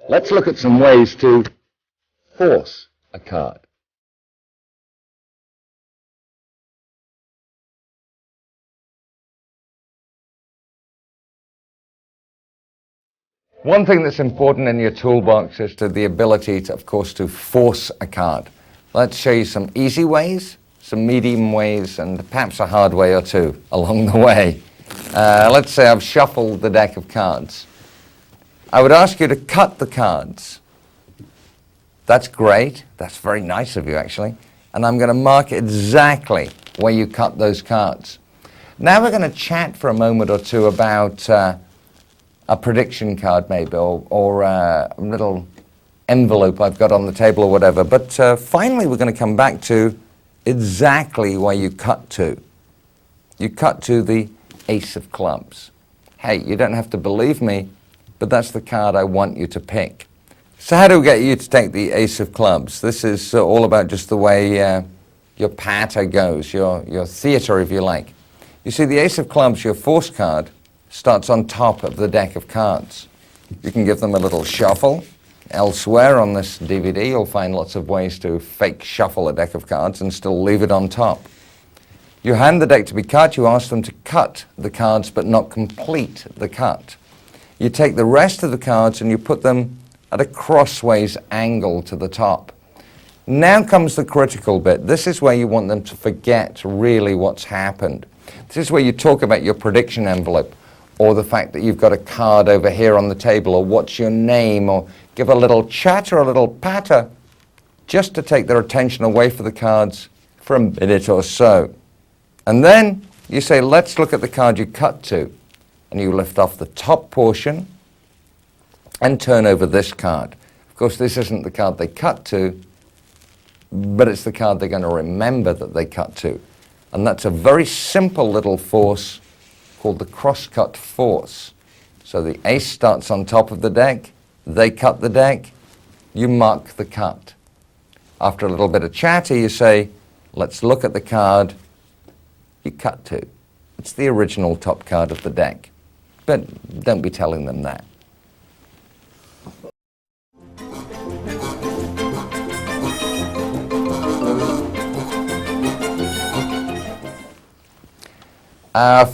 Let's look at some ways to force a card. One thing that's important in your toolbox is the ability, of course, to force a card. Let's show you some easy ways, some medium ways, and perhaps a hard way or two along the way. Let's say I've shuffled the deck of cards. I would ask you to cut the cards. That's great. That's very nice of you, actually. And I'm going to mark exactly where you cut those cards. Now we're going to chat for a moment or two about a prediction card maybe, or a little envelope I've got on the table or whatever. But finally we're going to come back to exactly where you cut to. You cut to the Ace of Clubs. Hey, you don't have to believe me, but that's the card I want you to pick. So how do we get you to take the Ace of Clubs? This is all about just the way your patter goes, your theatre, if you like. You see, the Ace of Clubs, your force card, starts on top of the deck of cards. You can give them a little shuffle. Elsewhere on this DVD, you'll find lots of ways to fake shuffle a deck of cards and still leave it on top. You hand the deck to be cut, you ask them to cut the cards but not complete the cut. You take the rest of the cards and you put them at a crossways angle to the top. Now comes the critical bit. This is where you want them to forget really what's happened. This is where you talk about your prediction envelope, or the fact that you've got a card over here on the table, or what's your name, or give a little chat or a little patter, just to take their attention away from the cards for a minute or so. And then you say, let's look at the card you cut to. And you lift off the top portion and turn over this card. Of course, this isn't the card they cut to, but it's the card they're going to remember that they cut to. And that's a very simple little force called the cross-cut force. So the ace starts on top of the deck, they cut the deck, you mark the cut. After a little bit of chatter, you say, let's look at the card you cut to. It's the original top card of the deck. But don't be telling them that.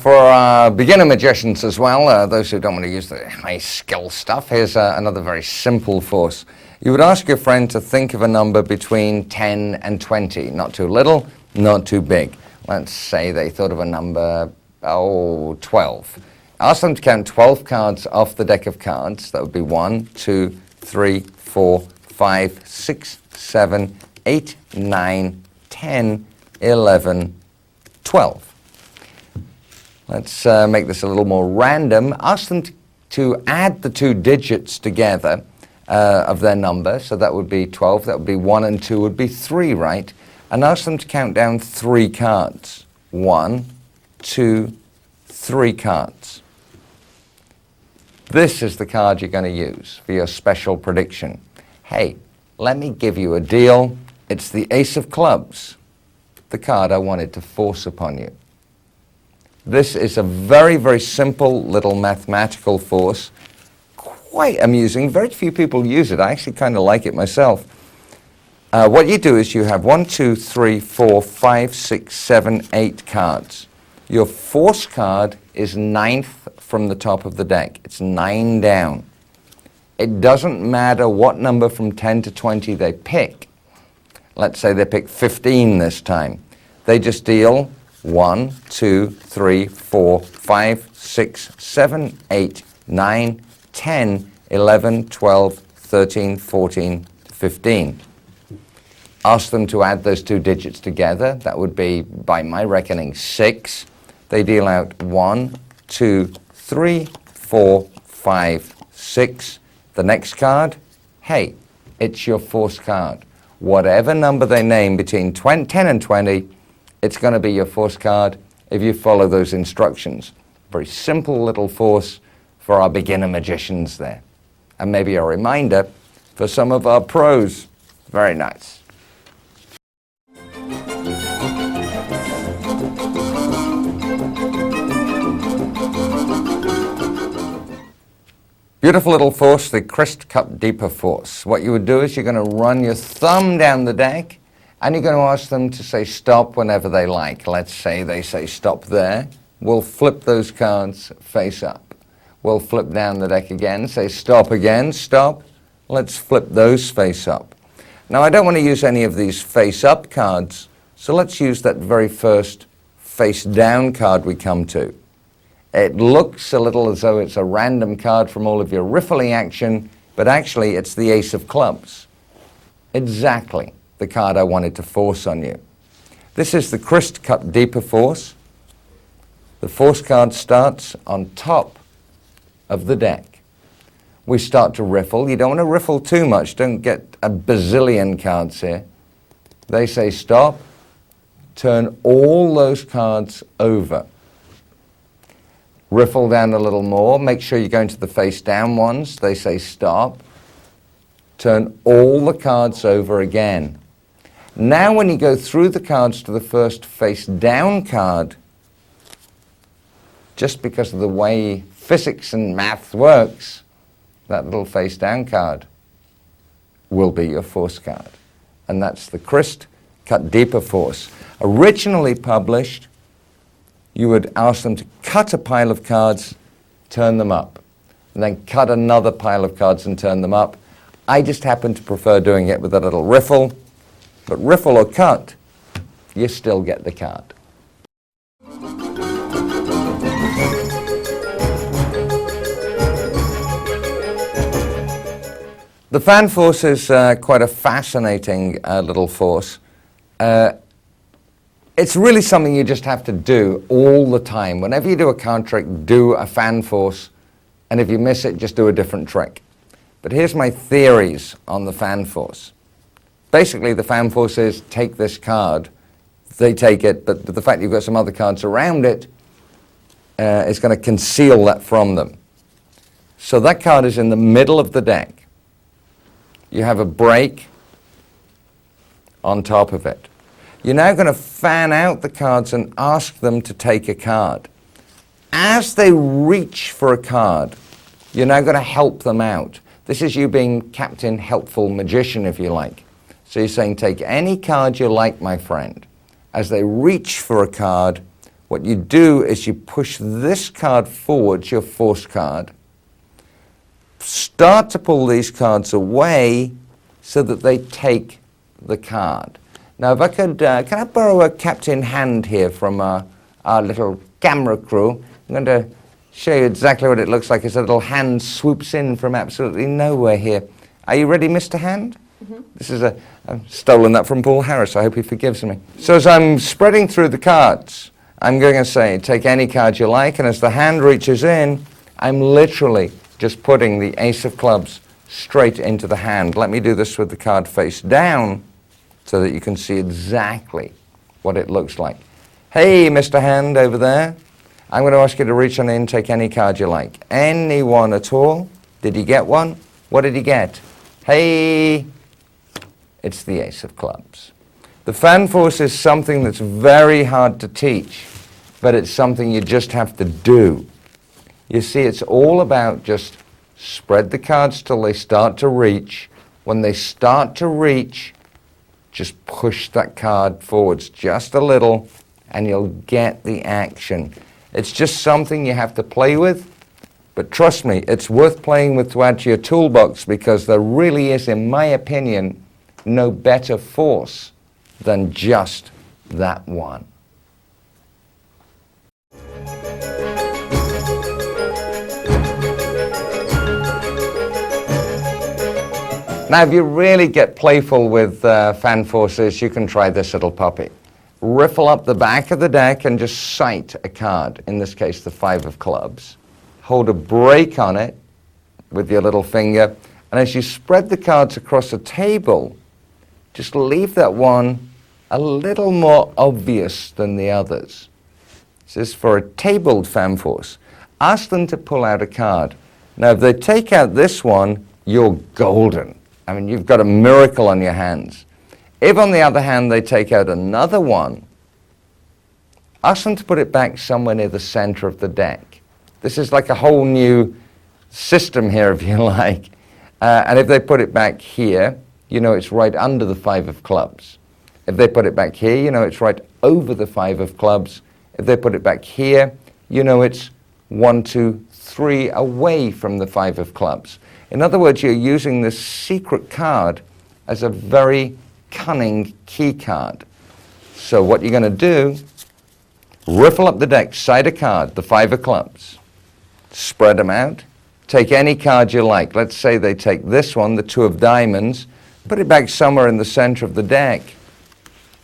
For beginner magicians as well, those who don't want to use the high skill stuff, here's another very simple force. You would ask your friend to think of a number between 10 and 20, not too little, not too big. Let's say they thought of a number, 12. Ask them to count 12 cards off the deck of cards. That would be 1, 2, 3, 4, 5, 6, 7, 8, 9, 10, 11, 12. Let's make this a little more random. Ask them to add the two digits together of their number. So that would be 12. That would be 1 and 2 would be 3, right? And ask them to count down 3 cards. 1, 2, 3 cards. This is the card you're going to use for your special prediction. Hey, let me give you a deal. It's the Ace of Clubs, the card I wanted to force upon you. This is a very, very simple little mathematical force, quite amusing. Very few people use it. I actually kind of like it myself. What you do is you have 1, 2, 3, 4, 5, 6, 7, 8 cards. Your force card is 9th from the top of the deck. It's 9 down. It doesn't matter what number from 10 to 20 they pick. Let's say they pick 15 this time. They just deal 1, 2, 3, 4, 5, 6, 7, 8, 9, 10, 11, 12, 13, 14, 15. Ask them to add those two digits together. That would be, by my reckoning, 6. They deal out 1, 2, 3, 4, 5, 6. The next card, hey, it's your force card. Whatever number they name between 10 and 20, it's going to be your force card if you follow those instructions. Very simple little force for our beginner magicians there. And maybe a reminder for some of our pros. Very nice. Beautiful little force, the Christ Cut Deeper force. What you would do is you're going to run your thumb down the deck, and you're going to ask them to say stop whenever they like. Let's say they say stop there. We'll flip those cards face up. We'll flip down the deck again, say stop again, stop. Let's flip those face up. Now I don't want to use any of these face up cards, so let's use that very first face down card we come to. It looks a little as though it's a random card from all of your riffling action, but actually it's the Ace of Clubs. Exactly the card I wanted to force on you. This is the Christ Cut Deeper force. The force card starts on top of the deck. We start to riffle. You don't want to riffle too much. Don't get a bazillion cards here. They say stop. Turn all those cards over. Riffle down a little more. Make sure you're going to the face down ones. They say stop. Turn all the cards over again. Now when you go through the cards to the first face down card, just because of the way physics and math works, that little face down card will be your force card. And that's the Christ Cut Deeper force. Originally published, you would ask them to cut a pile of cards, turn them up, and then cut another pile of cards and turn them up. I just happen to prefer doing it with a little riffle, but riffle or cut, you still get the card. The fan force is quite a fascinating little force. It's really something you just have to do all the time. Whenever you do a card trick, do a fan force, and if you miss it, just do a different trick. But here's my theories on the fan force. Basically, the fan force is take this card, they take it, but the fact you've got some other cards around it is going to conceal that from them. So that card is in the middle of the deck. You have a break on top of it. You're now going to fan out the cards and ask them to take a card. As they reach for a card, you're now going to help them out. This is you being Captain Helpful Magician, if you like. So you're saying, take any card you like, my friend. As they reach for a card, what you do is you push this card forward, your force card, start to pull these cards away so that they take the card. Now, if I could, can I borrow a captain hand here from our little camera crew? I'm going to show you exactly what it looks like as a little hand swoops in from absolutely nowhere here. Are you ready, Mr. Hand? Mm-hmm. This is I've stolen that from Paul Harris. I hope he forgives me. So as I'm spreading through the cards, I'm going to say, take any card you like, and as the hand reaches in, I'm literally just putting the Ace of Clubs straight into the hand. Let me do this with the card face down so that you can see exactly what it looks like. Hey, Mr. Hand over there, I'm going to ask you to reach on in, take any card you like. Any one at all. Did he get one? What did he get? Hey, it's the Ace of Clubs. The fan force is something that's very hard to teach, but it's something you just have to do. You see, it's all about just spread the cards till they start to reach. When they start to reach, just push that card forwards just a little and you'll get the action. It's just something you have to play with, but trust me, it's worth playing with to add to your toolbox because there really is, in my opinion, no better force than just that one. Now, if you really get playful with fan forces, you can try this little puppy. Riffle up the back of the deck and just sight a card, in this case the 5 of clubs. Hold a break on it with your little finger, and as you spread the cards across the table, just leave that one a little more obvious than the others. This is for a tabled fan force. Ask them to pull out a card. Now, if they take out this one, you're golden. I mean, you've got a miracle on your hands. If, on the other hand, they take out another one, ask them to put it back somewhere near the center of the deck. This is like a whole new system here, if you like. And if they put it back here, you know it's right under the 5 of clubs. If they put it back here, you know it's right over the 5 of clubs. If they put it back here, you know it's 1, 2, 3 away from the 5 of clubs. In other words, you're using this secret card as a very cunning key card. So what you're going to do, riffle up the deck, side a card, the 5 of clubs, spread them out, take any card you like. Let's say they take this one, the 2 of diamonds, put it back somewhere in the center of the deck.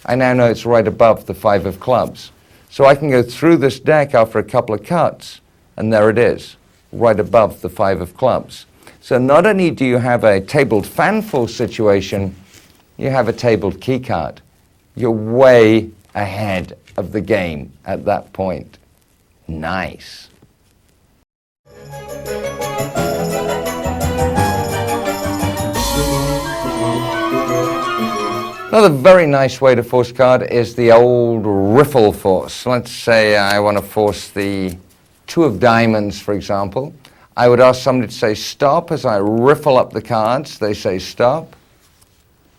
I now know it's right above the 5 of clubs. So I can go through this deck after a couple of cuts, and there it is, right above the 5 of clubs. So not only do you have a tabled fan force situation, you have a tabled key card. You're way ahead of the game at that point. Nice. Another very nice way to force a card is the old riffle force. Let's say I want to force the 2 of diamonds, for example. I would ask somebody to say stop as I riffle up the cards. They say stop,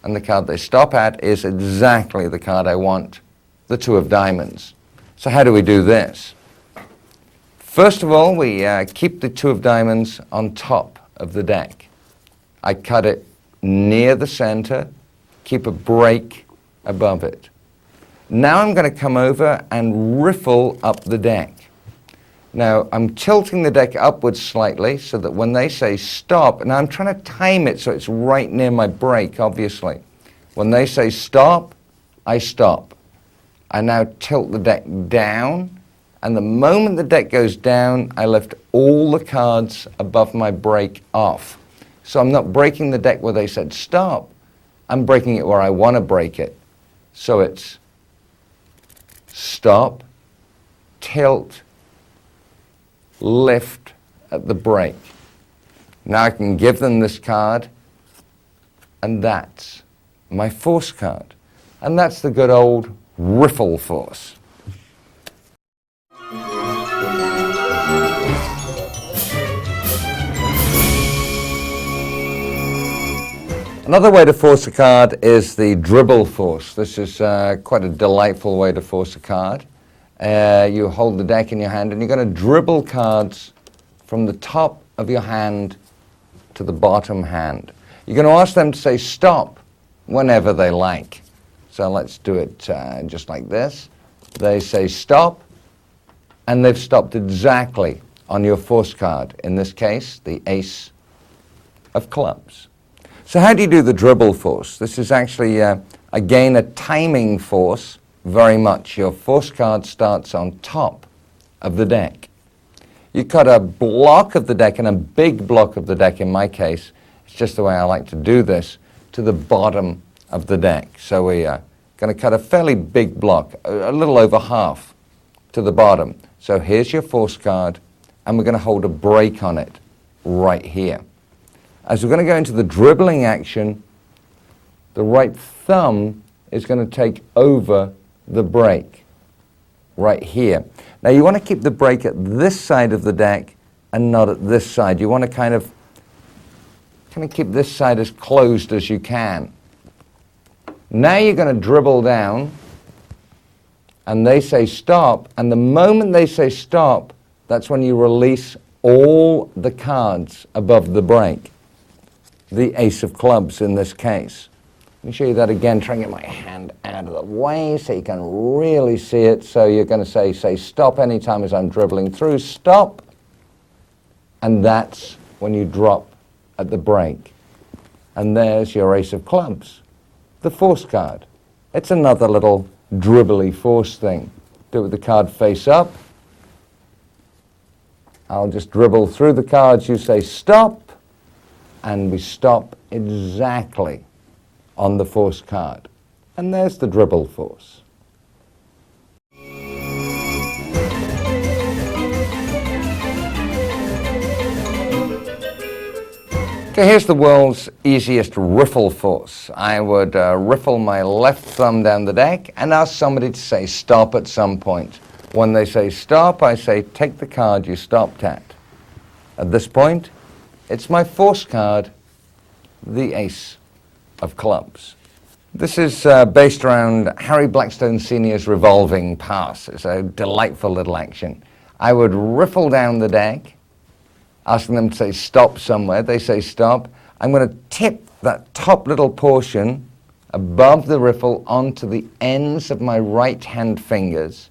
and the card they stop at is exactly the card I want, the 2 of diamonds. So how do we do this? First of all, we keep the 2 of diamonds on top of the deck. I cut it near the center, keep a break above it. Now I'm going to come over and riffle up the deck. Now I'm tilting the deck upwards slightly so that when they say stop, now I'm trying to time it so it's right near my break, obviously. When they say stop, I stop. I now tilt the deck down, and the moment the deck goes down, I lift all the cards above my break off. So I'm not breaking the deck where they said stop. I'm breaking it where I want to break it. So it's stop, tilt, lift at the break. Now I can give them this card, and that's my force card. And that's the good old riffle force. Another way to force a card is the dribble force. This is quite a delightful way to force a card. You hold the deck in your hand and you're going to dribble cards from the top of your hand to the bottom hand. You're going to ask them to say stop whenever they like. So let's do it just like this. They say stop, and they've stopped exactly on your force card. In this case, the ace of clubs. So how do you do the dribble force? This is actually, again, a timing force, very much. Your force card starts on top of the deck. You cut a block of the deck, and a big block of the deck in my case, it's just the way I like to do this, to the bottom of the deck. So we are going to cut a fairly big block, a little over half, to the bottom. So here's your force card, and we're going to hold a break on it right here. As we're going to go into the dribbling action, the right thumb is going to take over the break right here. Now you want to keep the break at this side of the deck and not at this side. You want to kind of keep this side as closed as you can. Now you're going to dribble down, and they say stop, and the moment they say stop, that's when you release all the cards above the break. The ace of clubs in this case. Let me show you that again, try and get my hand out of the way so you can really see it. So you're going to say stop anytime as I'm dribbling through, stop, and that's when you drop at the break. And there's your ace of clubs, the force card. It's another little dribbly force thing. Do it with the card face up. I'll just dribble through the cards, you say stop, and we stop exactly on the force card. And there's the dribble force. Okay, here's the world's easiest riffle force. I would riffle my left thumb down the deck and ask somebody to say stop at some point. When they say stop, I say take the card you stopped at. At this point, It's my force card, the ace of clubs. This is based around Harry Blackstone Sr.'s revolving pass. It's a delightful little action. I would riffle down the deck, asking them to say stop somewhere. They say stop. I'm going to tip that top little portion above the riffle onto the ends of my right hand fingers.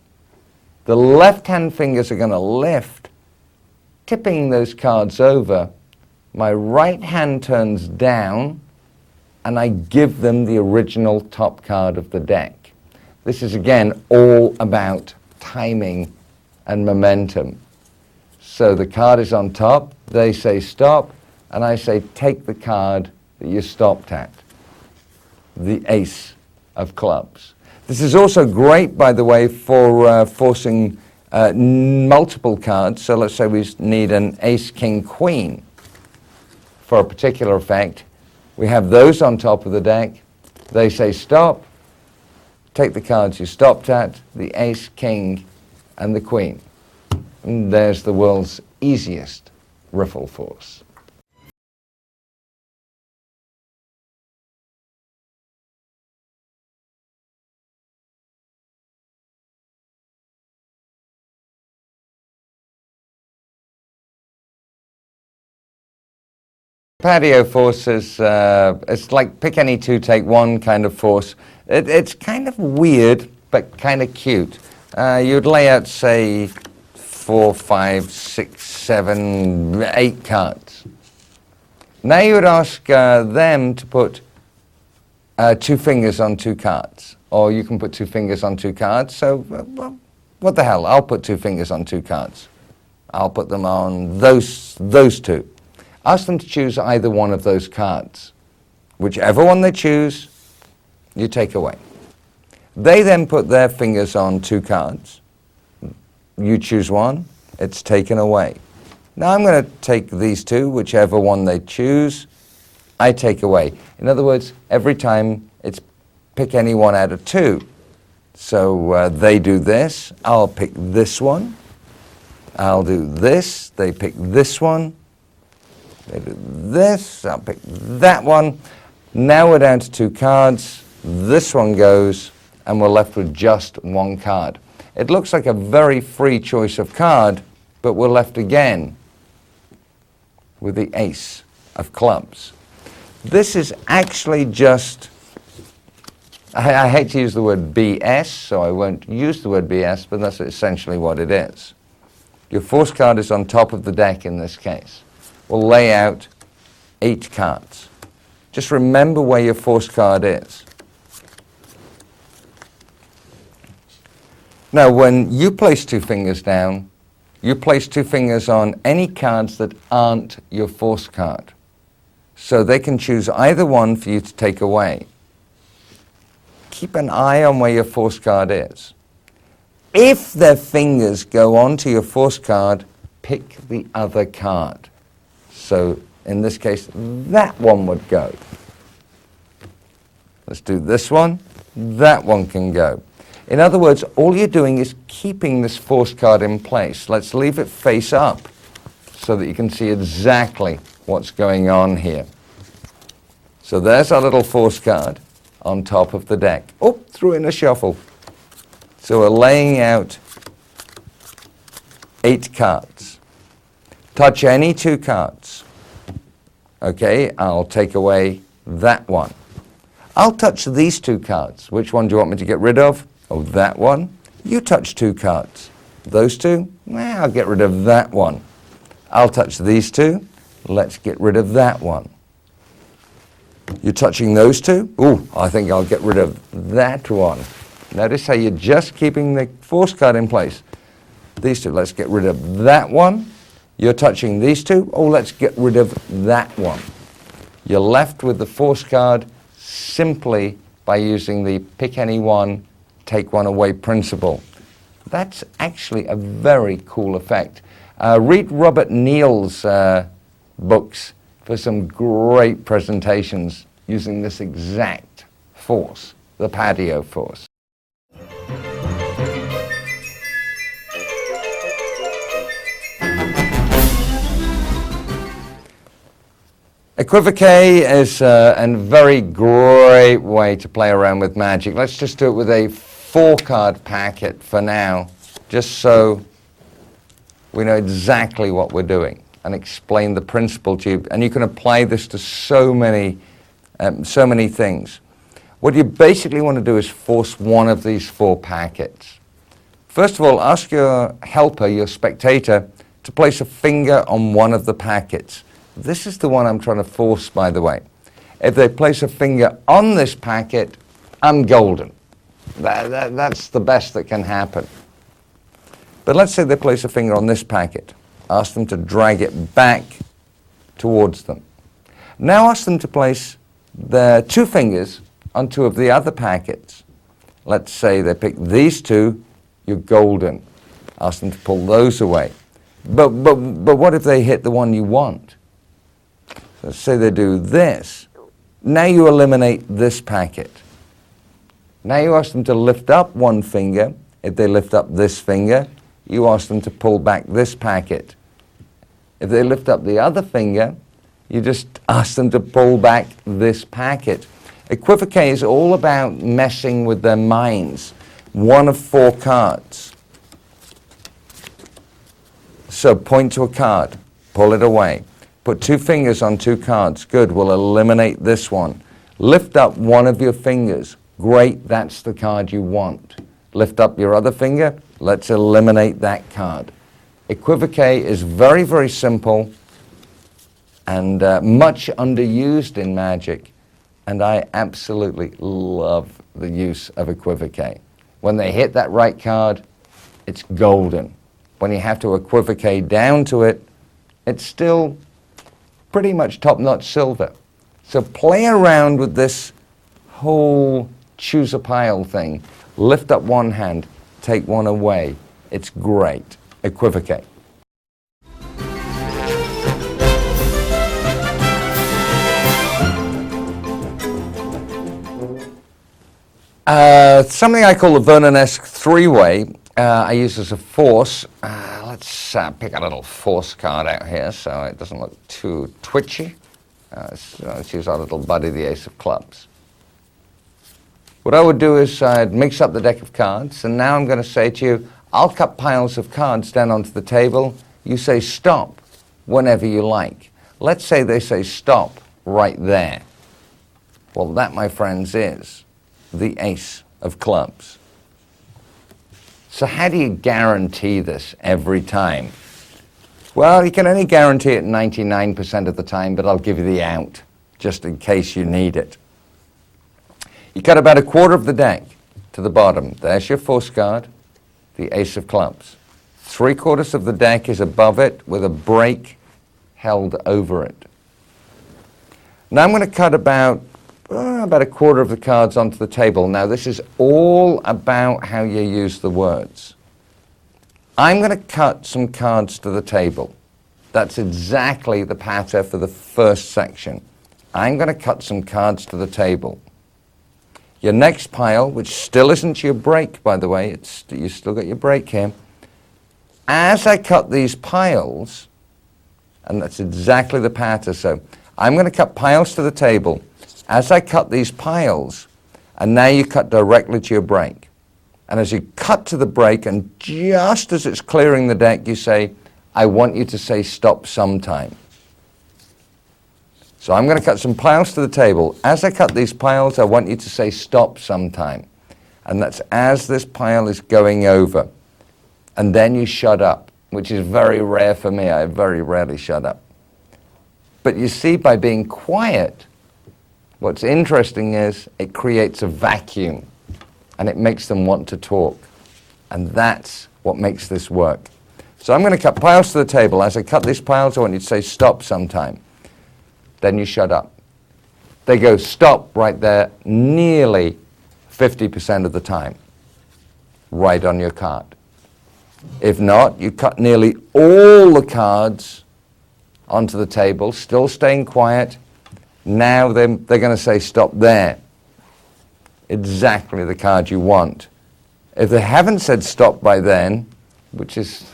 The left hand fingers are going to lift, tipping those cards over. My right hand turns down, and I give them the original top card of the deck. This is, again, all about timing and momentum. So the card is on top, they say stop, and I say take the card that you stopped at, the ace of clubs. This is also great, by the way, for forcing multiple cards. So let's say we need an ace, king, queen for a particular effect. We have those on top of the deck. They say stop, take the cards you stopped at, the ace, king, and the queen. And there's the world's easiest riffle force. Patio force is it's like pick any two, take one kind of force. It's kind of weird, but kind of cute. You'd lay out, say, 4, 5, 6, 7, 8 cards. Now you would ask them to put 2 fingers on 2 cards. Or you can put 2 fingers on 2 cards. So, well, what the hell? I'll put 2 fingers on 2 cards. I'll put them on those 2. Ask them to choose either one of those cards. Whichever one they choose, you take away. They then put their fingers on 2 cards. You choose one, it's taken away. Now I'm going to take these 2, whichever one they choose, I take away. In other words, every time it's pick any one out of 2. So they do this, I'll pick this one. I'll do this, they pick this one. They do this, I'll pick that one. Now we're down to 2 cards. This one goes, and we're left with just 1 card. It looks like a very free choice of card, but we're left again with the ace of clubs. This is actually just, I hate to use the word BS, so I won't use the word BS, but that's essentially what it is. Your force card is on top of the deck in this case. We'll lay out 8 cards. Just remember where your force card is. Now, when you place 2 fingers down, you place 2 fingers on any cards that aren't your force card. So they can choose either one for you to take away. Keep an eye on where your force card is. If their fingers go onto your force card, pick the other card. So in this case, that one would go. Let's do this one. That one can go. In other words, all you're doing is keeping this force card in place. Let's leave it face up so that you can see exactly what's going on here. So there's our little force card on top of the deck. Oh, threw in a shuffle. So we're laying out 8 cards. Touch any 2 cards. Okay, I'll take away that one. I'll touch these 2 cards. Which one do you want me to get rid of? Oh, that one. You touch 2 cards. Those 2? Well, I'll get rid of that one. I'll touch these 2. Let's get rid of that one. You're touching those 2? Ooh, I think I'll get rid of that one. Notice how you're just keeping the force card in place. These 2, let's get rid of that one. You're touching these 2. Oh, let's get rid of that one. You're left with the force card simply by using the pick any one, take one away principle. That's actually a very cool effect. Read Robert Neal's books for some great presentations using this exact force, the patio force. Equivoque is a very great way to play around with magic. Let's just do it with a 4-card packet for now, just so we know exactly what we're doing and explain the principle to you. And you can apply this to so many things. What you basically want to do is force one of these 4 packets. First of all, ask your helper, your spectator, to place a finger on one of the packets. This is the one I'm trying to force, by the way. If they place a finger on this packet, I'm golden. That's the best that can happen. But let's say they place a finger on this packet. Ask them to drag it back towards them. Now ask them to place their 2 fingers on 2 of the other packets. Let's say they pick these 2, you're golden. Ask them to pull those away. But what if they hit the one you want? So say they do this. Now you eliminate this packet. Now you ask them to lift up one finger. If they lift up this finger, you ask them to pull back this packet. If they lift up the other finger, you just ask them to pull back this packet. Equivoque is all about messing with their minds. 1 of 4 cards. So point to a card, pull it away. Put 2 fingers on 2 cards. Good, we'll eliminate this one. Lift up one of your fingers. Great, that's the card you want. Lift up your other finger. Let's eliminate that card. Equivoque is very, very simple and much underused in magic. And I absolutely love the use of equivoque. When they hit that right card, it's golden. When you have to equivoque down to it, it's still pretty much top-notch silver. So play around with this whole choose a pile thing. Lift up one hand, take one away. It's great. Equivoque. Something I call the Vernon-esque 3-way, I use as a force. Let's pick a little force card out here so it doesn't look too twitchy. Let's use our little buddy, the Ace of Clubs. What I would do is I'd mix up the deck of cards, and now I'm going to say to you, I'll cut piles of cards down onto the table. You say stop whenever you like. Let's say they say stop right there. Well, that, my friends, is the Ace of Clubs. So how do you guarantee this every time? Well, you can only guarantee it 99% of the time, but I'll give you the out, just in case you need it. You cut about a quarter of the deck to the bottom. There's your force card, the Ace of Clubs. 3/4 of the deck is above it with a break held over it. Now I'm going to cut about a quarter of the cards onto the table. Now this is all about how you use the words. I'm going to cut some cards to the table. That's exactly the pattern for the first section. I'm going to cut some cards to the table. Your next pile, which still isn't your break, by the way, you still got your break here. As I cut these piles, and that's exactly the pattern, so I'm going to cut piles to the table. As I cut these piles, and now you cut directly to your break. And as you cut to the break, and just as it's clearing the deck, you say, I want you to say stop sometime. So I'm going to cut some piles to the table. As I cut these piles, I want you to say stop sometime. And that's as this pile is going over. And then you shut up, which is very rare for me. I very rarely shut up. But you see, by being quiet, what's interesting is it creates a vacuum and it makes them want to talk. And that's what makes this work. So I'm going to cut piles to the table. As I cut these piles, I want you to say stop sometime. Then you shut up. They go stop right there nearly 50% of the time, right on your card. If not, you cut nearly all the cards onto the table, still staying quiet. Now they're going to say stop there. Exactly the card you want. If they haven't said stop by then, which is,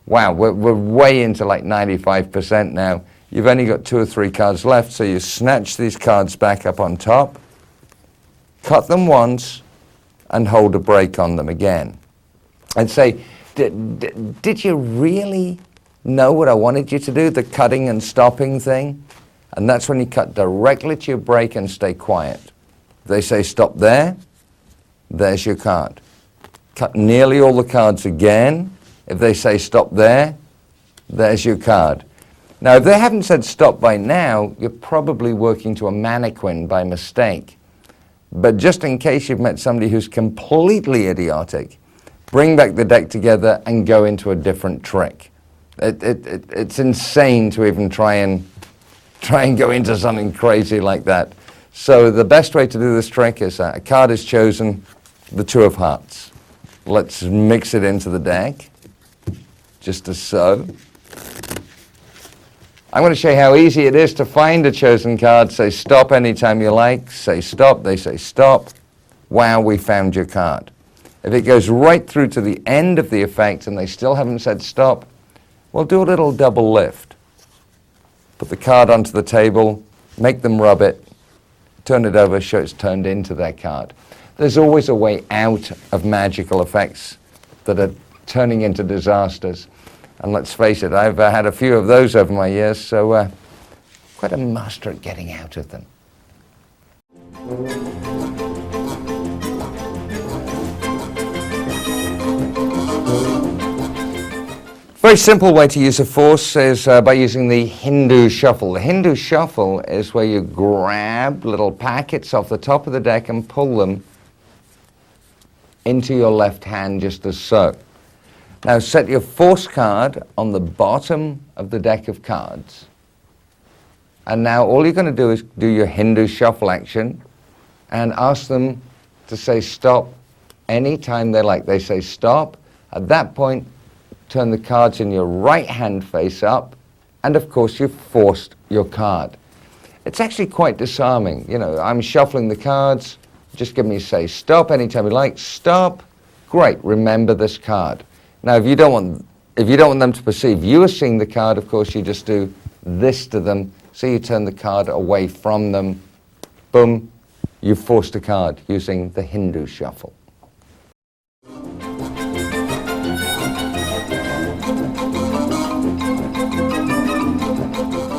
wow, we're way into like 95% now, You've only got 2 or 3 cards left, so you snatch these cards back up on top, cut them once, and hold a break on them again. And say, did you really know what I wanted you to do, the cutting and stopping thing? And that's when you cut directly to your break and stay quiet. If they say stop there, there's your card. Cut nearly all the cards again. If they say stop there, there's your card. Now, if they haven't said stop by now, you're probably working to a mannequin by mistake. But just in case you've met somebody who's completely idiotic, bring back the deck together and go into a different trick. It's insane to even try and go into something crazy like that. So the best way to do this trick is a card is chosen, the 2 of hearts. Let's mix it into the deck, just as so. I'm going to show you how easy it is to find a chosen card. Say stop anytime you like. Say stop. They say stop. Wow, we found your card. If it goes right through to the end of the effect and they still haven't said stop, we'll do a little double lift. Put the card onto the table, make them rub it, turn it over, show it's turned into their card. There's always a way out of magical effects that are turning into disasters. And let's face it, I've had a few of those over my years, so quite a master at getting out of them. Very simple way to use a force is by using the Hindu shuffle. The Hindu shuffle is where you grab little packets off the top of the deck and pull them into your left hand just as so. Now set your force card on the bottom of the deck of cards. And now all you're going to do is do your Hindu shuffle action and ask them to say stop anytime they like. They say stop. At that point, turn the cards in your right hand face up, and of course you've forced your card. It's actually quite disarming. You know, I'm shuffling the cards, just give me say stop anytime you like. Stop. Great, remember this card. Now if you don't want them to perceive you as seeing the card, of course you just do this to them, so you turn the card away from them. Boom, you've forced a card using the Hindu shuffle.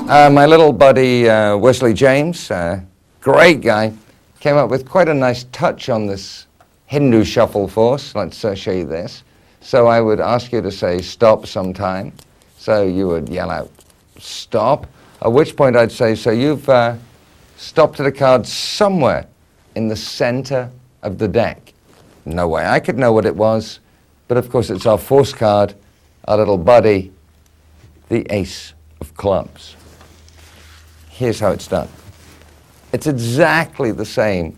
My little buddy Wesley James, great guy, came up with quite a nice touch on this Hindu shuffle force. Let's show you this. So I would ask you to say stop sometime. So you would yell out stop, at which point I'd say, so you've stopped at a card somewhere in the center of the deck. No way I could know what it was, but of course it's our force card, our little buddy, the Ace of Clubs. Here's how it's done. It's exactly the same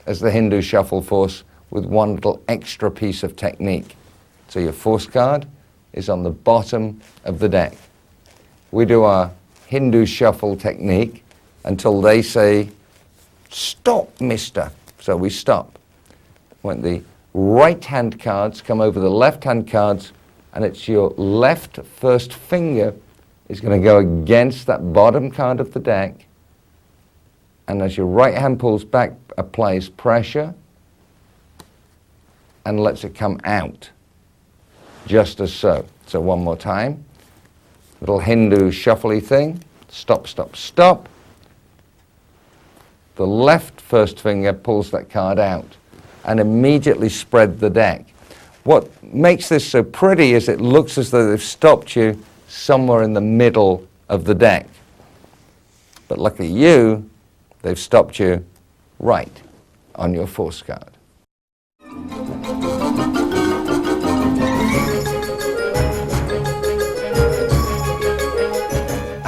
as the Hindu shuffle force with one little extra piece of technique. So your force card is on the bottom of the deck. We do our Hindu shuffle technique until they say, stop, mister. So we stop. When the right-hand cards come over the left-hand cards, and it's your left first finger is going to go against that bottom card of the deck, and as your right hand pulls back, applies pressure and lets it come out, just as so. So one more time, little Hindu shuffly thing, stop, stop, stop. The left first finger pulls that card out and immediately spread the deck. What makes this so pretty is it looks as though they've stopped you somewhere in the middle of the deck. But lucky you, they've stopped you right on your force card.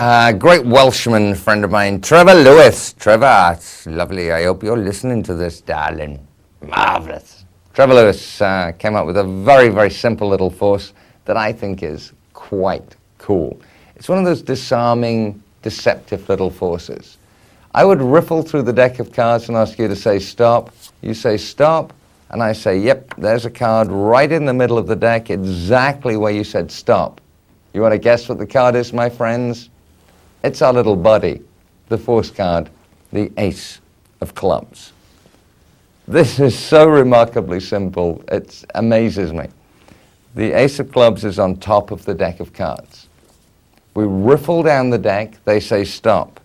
A great Welshman friend of mine, Trevor Lewis. Trevor, it's lovely. I hope you're listening to this, darling. Marvellous. Trevor Lewis came up with a very, very simple little force that I think is quite cool. It's one of those disarming, deceptive little forces. I would riffle through the deck of cards and ask you to say stop. You say stop, and I say, yep, there's a card right in the middle of the deck, exactly where you said stop. You want to guess what the card is, my friends? It's our little buddy, the force card, the ace of clubs. This is so remarkably simple, it amazes me. The ace of clubs is on top of the deck of cards. We riffle down the deck, they say stop.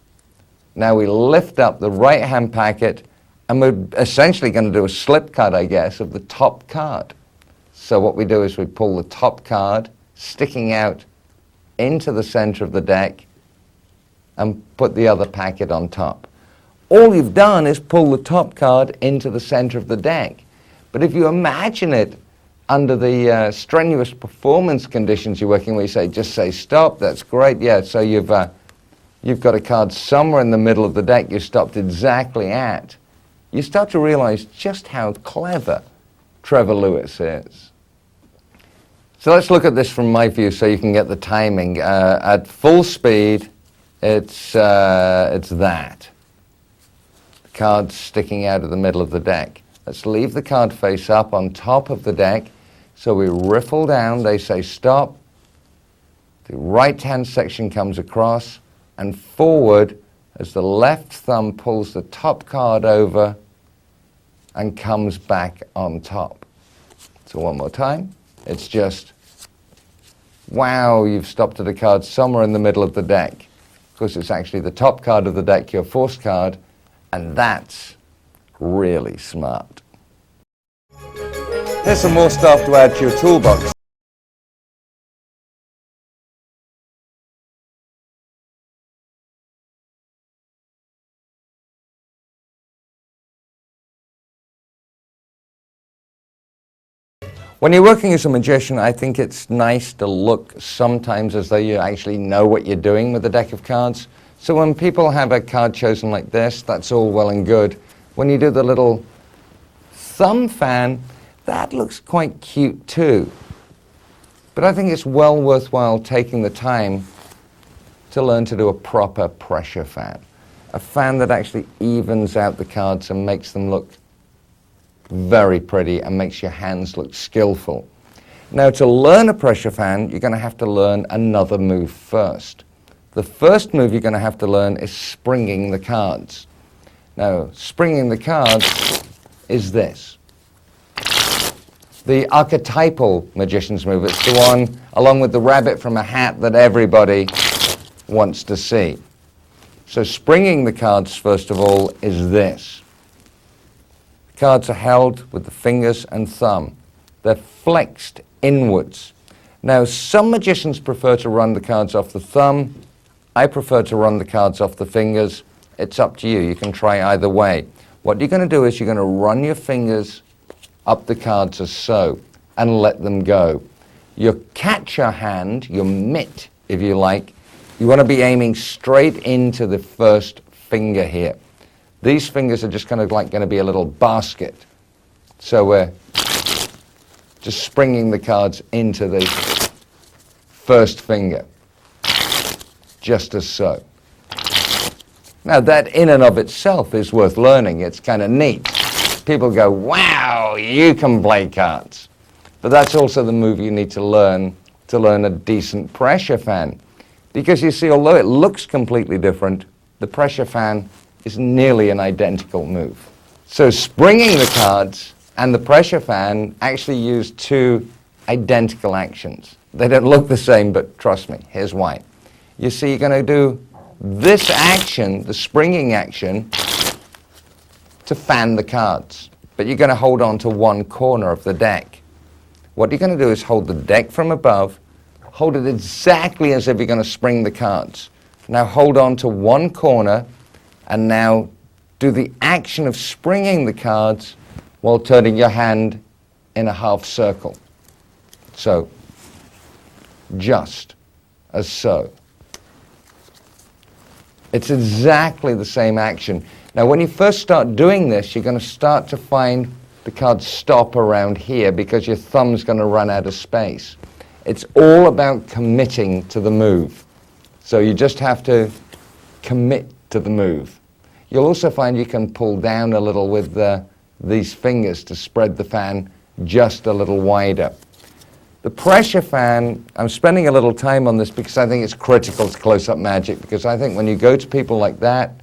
Now we lift up the right hand packet and we're essentially going to do a slip cut, I guess, of the top card. So what we do is we pull the top card sticking out into the center of the deck and put the other packet on top. All you've done is pull the top card into the center of the deck. But if you imagine it under the strenuous performance conditions you're working with, you say, just say stop, that's great, yeah, so you've got a card somewhere in the middle of the deck you stopped exactly at. You start to realize just how clever Trevor Lewis is. So let's look at this from my view so you can get the timing. At full speed, it's that. The card's sticking out of the middle of the deck. Let's leave the card face up on top of the deck. So we riffle down, they say stop. The right-hand section comes across and forward as the left thumb pulls the top card over and comes back on top. So one more time. It's just, wow, you've stopped at a card somewhere in the middle of the deck. Of course, it's actually the top card of the deck, your force card, and that's really smart. Here's some more stuff to add to your toolbox. When you're working as a magician, I think it's nice to look sometimes as though you actually know what you're doing with a deck of cards. So when people have a card chosen like this, that's all well and good. When you do the little thumb fan, that looks quite cute too. But I think it's well worthwhile taking the time to learn to do a proper pressure fan. A fan that actually evens out the cards and makes them look very pretty and makes your hands look skillful. Now, to learn a pressure fan, you're going to have to learn another move first. The first move you're going to have to learn is springing the cards. Now, springing the cards is this. The archetypal magician's move. It's the one, along with the rabbit from a hat, that everybody wants to see. So springing the cards, first of all, is this. Cards are held with the fingers and thumb. They're flexed inwards. Now, some magicians prefer to run the cards off the thumb. I prefer to run the cards off the fingers. It's up to you. You can try either way. What you're going to do is you're going to run your fingers up the cards as so and let them go. Your catcher hand, your mitt, if you like, you want to be aiming straight into the first finger here. These fingers are just kind of like going to be a little basket. So we're just springing the cards into the first finger, just as so. Now that in and of itself is worth learning. It's kind of neat. People go, wow, you can play cards. But that's also the move you need to learn a decent pressure fan. Because you see, although it looks completely different, the pressure fan is nearly an identical move. So springing the cards and the pressure fan actually use two identical actions. They don't look the same, but trust me, here's why. You see, you're going to do this action, the springing action, to fan the cards. But you're going to hold on to one corner of the deck. What you're going to do is hold the deck from above, hold it exactly as if you're going to spring the cards. Now hold on to one corner, and now do the action of springing the cards while turning your hand in a half circle. So, just as so. It's exactly the same action. Now, when you first start doing this, you're going to start to find the cards stop around here because your thumb's going to run out of space. It's all about committing to the move. So you just have to commit to the move. You'll also find you can pull down a little with these fingers to spread the fan just a little wider. The pressure fan, I'm spending a little time on this because I think it's critical to close-up magic, because I think when you go to people like that,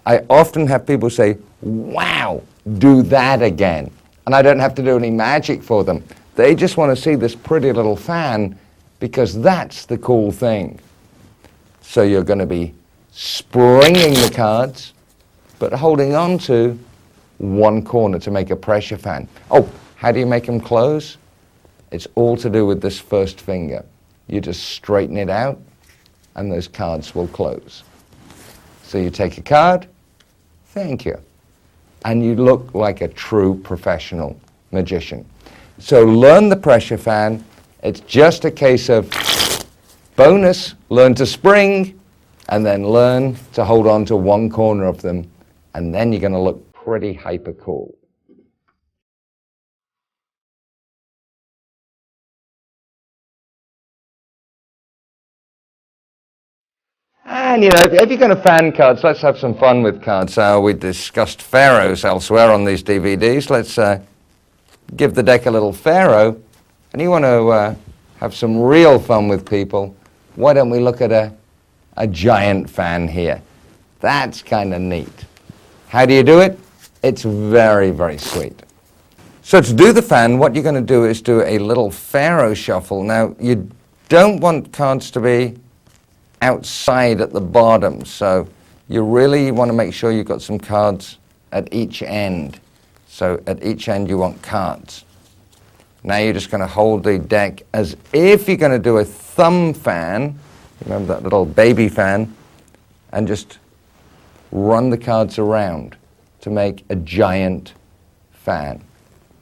I often have people say, wow, do that again. And I don't have to do any magic for them. They just want to see this pretty little fan because that's the cool thing. So you're going to be springing the cards, but holding on to one corner to make a pressure fan. Oh, how do you make them close? It's all to do with this first finger. You just straighten it out and those cards will close. So you take a card, thank you, and you look like a true professional magician. So learn the pressure fan. It's just a case of bonus, learn to spring, and then learn to hold on to one corner of them, and then you're going to look pretty hyper cool. And, you know, if you're going to fan cards, let's have some fun with cards. We discussed pharaohs elsewhere on these DVDs. Let's give the deck a little pharaoh. And you want to have some real fun with people. Why don't we look at a giant fan here? That's kind of neat. How do you do it? It's very, very sweet. So to do the fan, what you're going to do is do a little pharaoh shuffle. Now, you don't want cards to be outside at the bottom, so you really want to make sure you've got some cards at each end. So at each end you want cards. Now you're just going to hold the deck as if you're going to do a thumb fan, remember that little baby fan, and just run the cards around to make a giant fan.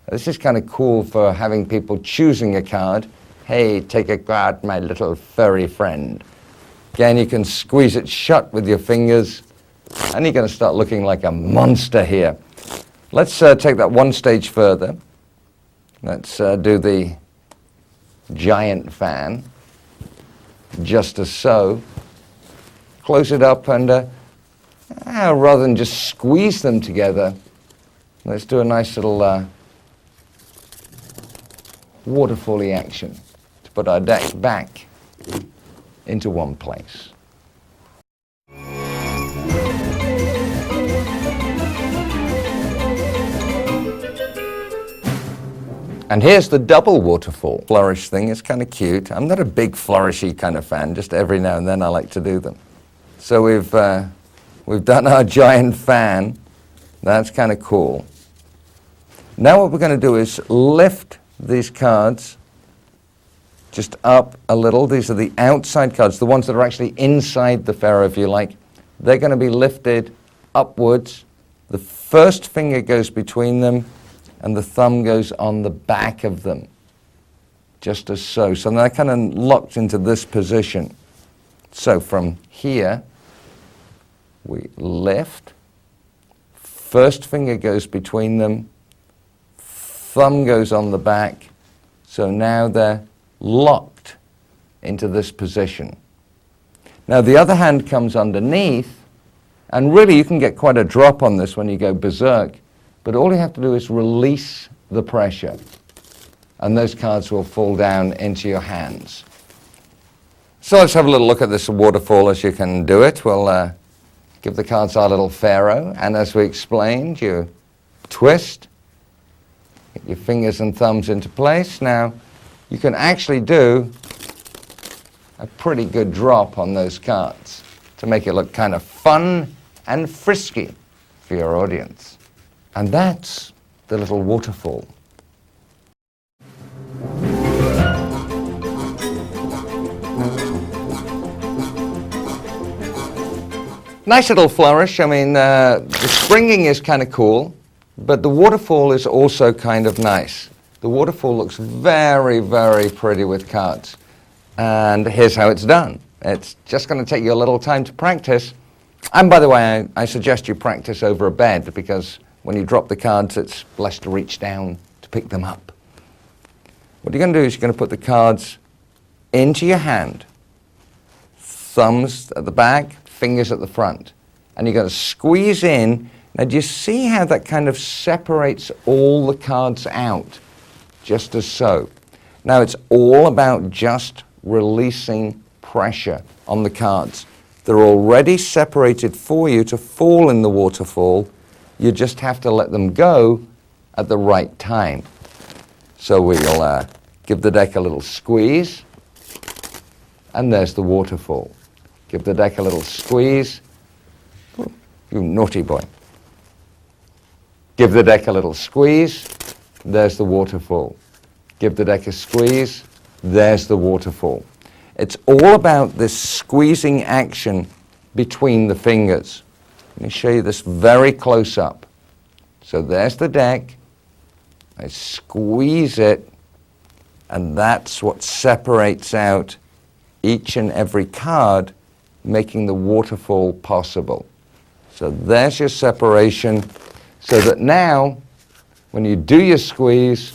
This is kind of cool for having people choosing a card. Hey, take a card, my little furry friend. Again, you can squeeze it shut with your fingers, and you're going to start looking like a monster here. Let's take that one stage further. Let's do the giant fan, just as so. Close it up, and rather than just squeeze them together, let's do a nice little waterfall-y action to put our deck back into one place. And here's the double waterfall flourish thing. It's kind of cute. I'm not a big flourishy kind of fan, just every now and then I like to do them. So we've done our giant fan. That's kind of cool. Now what we're going to do is lift these cards just up a little. These are the outside cards, the ones that are actually inside the pharaoh, if you like. They're going to be lifted upwards. The first finger goes between them, and the thumb goes on the back of them, just as so. So they're kind of locked into this position. So from here, we lift. First finger goes between them. Thumb goes on the back. So now they're locked into this position. Now the other hand comes underneath, and really you can get quite a drop on this when you go berserk, but all you have to do is release the pressure, and those cards will fall down into your hands. So let's have a little look at this waterfall as you can do it. We'll give the cards our little pharaoh, and as we explained, you twist, get your fingers and thumbs into place. Now you can actually do a pretty good drop on those cards to make it look kind of fun and frisky for your audience. And that's the little waterfall. Nice little flourish. I mean, the springing is kind of cool, but the waterfall is also kind of nice. The waterfall looks very, very pretty with cards. And here's how it's done. It's just going to take you a little time to practice. And by the way, I suggest you practice over a bed, because when you drop the cards, it's blessed to reach down to pick them up. What you're going to do is you're going to put the cards into your hand, thumbs at the back, fingers at the front, and you're going to squeeze in. Now, do you see how that kind of separates all the cards out, just as so? Now it's all about just releasing pressure on the cards. They're already separated for you to fall in the waterfall. You just have to let them go at the right time. So we'll give the deck a little squeeze, and there's the waterfall. Give the deck a little squeeze. Oh, you naughty boy. Give the deck a little squeeze, there's the waterfall. Give the deck a squeeze, there's the waterfall. It's all about this squeezing action between the fingers. Let me show you this very close up. So there's the deck. I squeeze it, and that's what separates out each and every card, making the waterfall possible. So there's your separation, so that now, when you do your squeeze,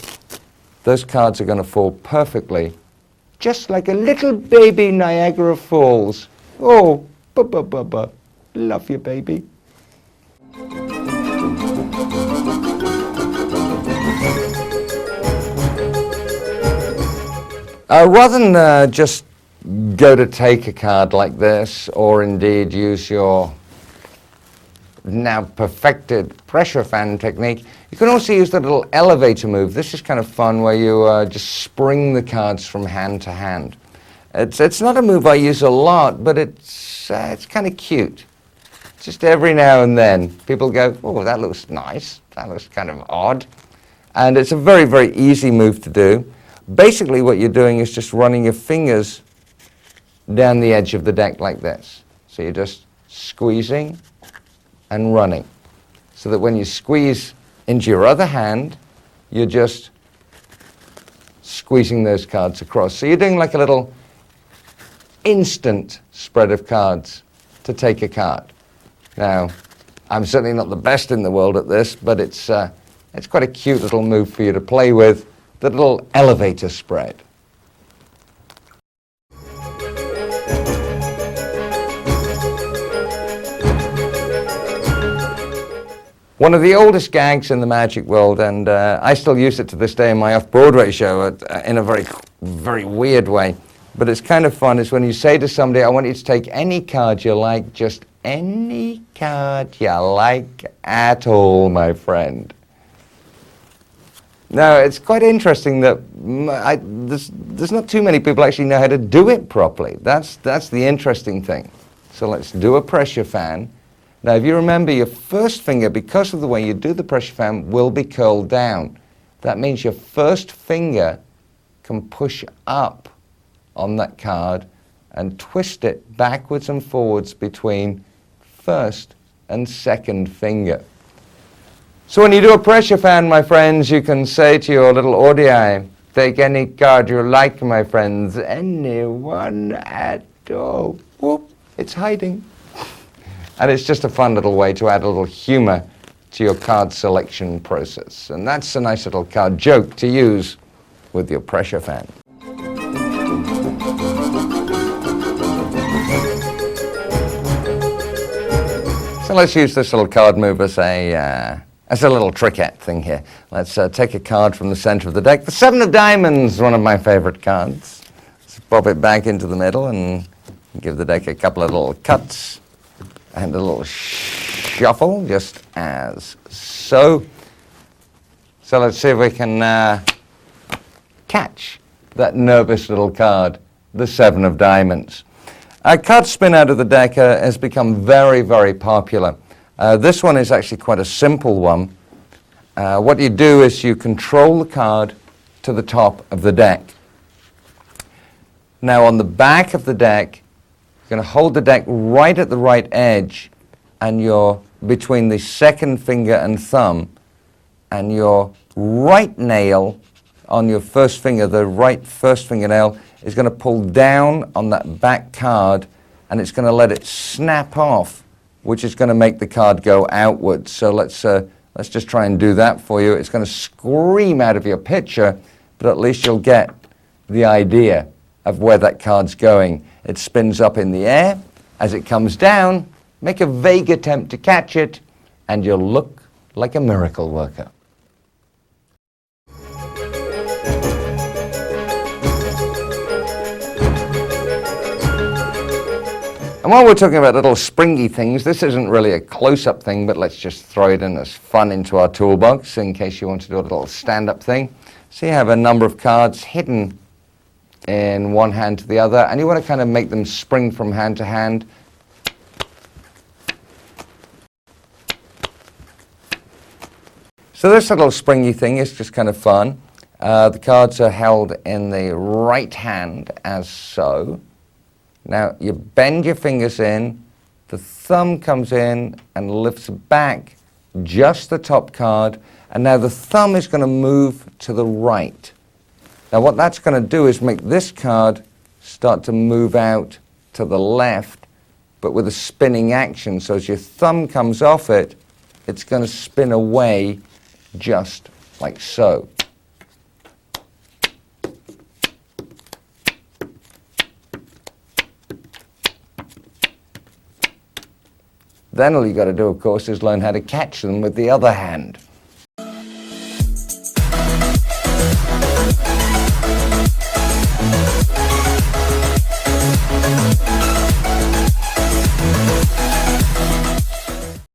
those cards are going to fall perfectly, just like a little baby Niagara Falls. Oh, ba-ba-ba-ba, love you, baby. Rather than just go to take a card like this, or indeed use your now perfected pressure fan technique, you can also use the little elevator move. This is kind of fun, where you just spring the cards from hand to hand. It's not a move I use a lot, but it's kind of cute. Just every now and then, people go, oh, that looks nice. That looks kind of odd. And it's a very, very easy move to do. Basically, what you're doing is just running your fingers down the edge of the deck like this. So you're just squeezing and running, so that when you squeeze into your other hand, you're just squeezing those cards across. So you're doing like a little instant spread of cards to take a card. Now, I'm certainly not the best in the world at this, but it's quite a cute little move for you to play with, the little elevator spread. One of the oldest gags in the magic world, and I still use it to this day in my off-Broadway show in a very, very weird way, but it's kind of fun, is when you say to somebody, I want you to take any card you like, just any card you like at all, my friend. Now, it's quite interesting that there's not too many people actually know how to do it properly. That's the interesting thing. So let's do a pressure fan. Now, if you remember, your first finger, because of the way you do the pressure fan, will be curled down. That means your first finger can push up on that card and twist it backwards and forwards between first and second finger. So when you do a pressure fan, my friends, you can say to your little audii, take any card you like, my friends, any one at all. Whoop, it's hiding. And it's just a fun little way to add a little humor to your card selection process. And that's a nice little card joke to use with your pressure fan. So let's use this little card move as a little trickette thing here. Let's take a card from the center of the deck. The 7 of Diamonds, one of my favorite cards. Let's pop it back into the middle and give the deck a couple of little cuts and a little shuffle, just as so. So let's see if we can catch that nervous little card, the 7 of Diamonds. Card spin out of the deck has become very, very popular. This one is actually quite a simple one. What you do is you control the card to the top of the deck. Now on the back of the deck, you're going to hold the deck right at the right edge, and you're between the second finger and thumb, and your right nail on your first finger, the right first fingernail, is going to pull down on that back card, and it's going to let it snap off, which is going to make the card go outwards. So let's just try and do that for you. It's going to scream out of your picture, but at least you'll get the idea of where that card's going. It spins up in the air. As it comes down, make a vague attempt to catch it, and you'll look like a miracle worker. And while we're talking about little springy things, this isn't really a close-up thing, but let's just throw it in as fun into our toolbox in case you want to do a little stand-up thing. So you have a number of cards hidden in one hand to the other, and you want to kind of make them spring from hand to hand. So this little springy thing is just kind of fun. The cards are held in the right hand as so. Now you bend your fingers in, the thumb comes in and lifts back just the top card, and now the thumb is going to move to the right. Now what that's going to do is make this card start to move out to the left, but with a spinning action. So as your thumb comes off it, it's going to spin away just like so. Then all you got to do, of course, is learn how to catch them with the other hand.